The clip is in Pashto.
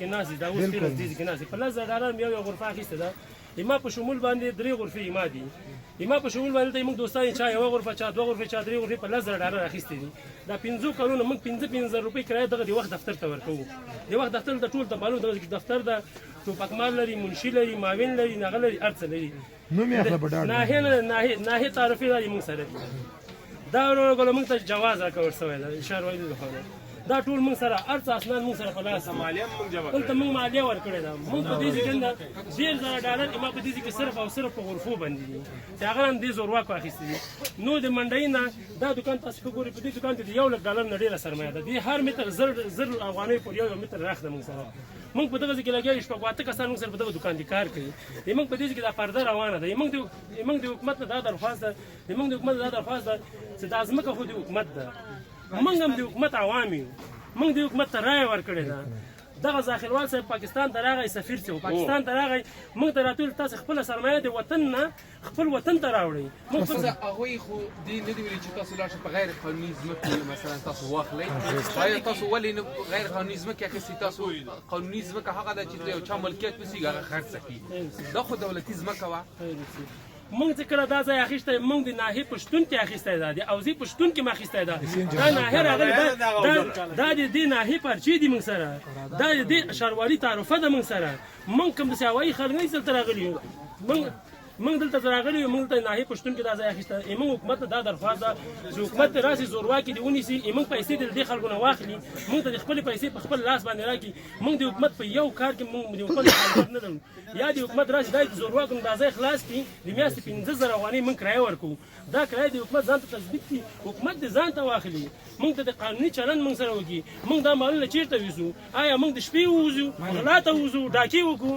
کې ناست دي دا اوس 13 دي کې ناست دي په 10,000 مې یو غرفه اخیسته ده ما په شمول باندې 3 غرفې ما دي ما په شمول باندې موږ دوستان چا یو غرفه چا 2 غرفې چا 3 غرفې په 10,000 اخیستې دي دا 15 کلونه موږ 15,000 روپۍ کرایه دغه د وخت دفتر ته ورکوو د وخت دفتر د ټول ته معلوم دغه دفتر د ټوپکمال لري منشي لري معاون لري نغه لري ارڅ لري ناهي تعرفي لري موږ سره دا ورغله موږ ته جواز راکور شوی دا اشاره ویل لخوا دا ټول موږ سره ارڅ اسناد موږ سره په لاس مالیه موږ جمع کړو ته موږ مالیه ورکړې ده موږ په دې ځکه نه $10,000 ما په دې ځکه صرف او صرف په غرفو باندې دي چې هغه هم دې زور واکو اخیستي دي نو د منډۍ نه دا دکان تاسو وګورئ په دې دکان کې $1,00,000 نه ډېره سرمایه ده دې هر متر زر افغانۍ پر یو متر راخ ده موږ سره موږ په دغه ځکه لګیا شپږ واته کسان موږ سره په دغه دکان کې کار کوي موږ په دې ځکه دا پرده روانه ده موږ د حکومت نه دا درخواست ده موږ د حکومت دا درخواست ده چې دا ځمکه خو د حکومت ده موږ هم د حکومت عوام یو موږ د حکومت ته رایه ورکړې ده دغه ظاهروال صاحب پاکستان ته راغی سفیر چې پاکستان ته راغی موږ ته راټول تاسو خپل سرمایه د وطن نه خپل وطن ته راوړئ موږ څه هغوی خو دې نه دي ویلي چې تاسو لاړ شئ په غیر قانوني ځمکې مثلا تاسو واخلئ آیا تاسو ولې غیر قانوني ځمکې اخیستې تاسو قانوني ځمکه هغه ده چې د یو چا ملکیت وسي هغه خرڅه کړي دا خو دولتي ځمکه وه موږ چې کله دا ځای اخیستی موږ د ناحیې پښتون کې اخیستی ده د اوزي پښتون کې مې اخیستی ده دا ناحیه راغلې دا د دې ناحیې پرچې دي موږ سره دا د دې ښاروالي تعرفه ده موږ سره موږ کوم داسې هوایي خلک نه دلته راغلي یو موږ دلته راغلي یو موږ ته ناحیې پښتون کې دا ځای اخیستی موږ حکومت ته دا درخواست ده چې حکومت ته راسي زورواکي دې ونیسي موږ پیسې د دې خلکو نه واخلي موږ ته د خپلې پیسې په خپل لاس باندې راکړي موږ د حکومت په یو کار کې موږ د حکومت مخالفت نه لرو یا د حکومت راسي دا زورواکو دا ځای خلاص کړي د میاشتې 15,000 افغانۍ موږ کرایه ورکوو دا کرایه د حکومت ځان ته تثبیت کړي حکومت دې ځان ته واخلي موږ ته د قانوني چلند موږ سره وکړي موږ دا مالونه چیرته ویسو آیا موږ د شپې ووځو غلا ته ووځو ډاکې وکړو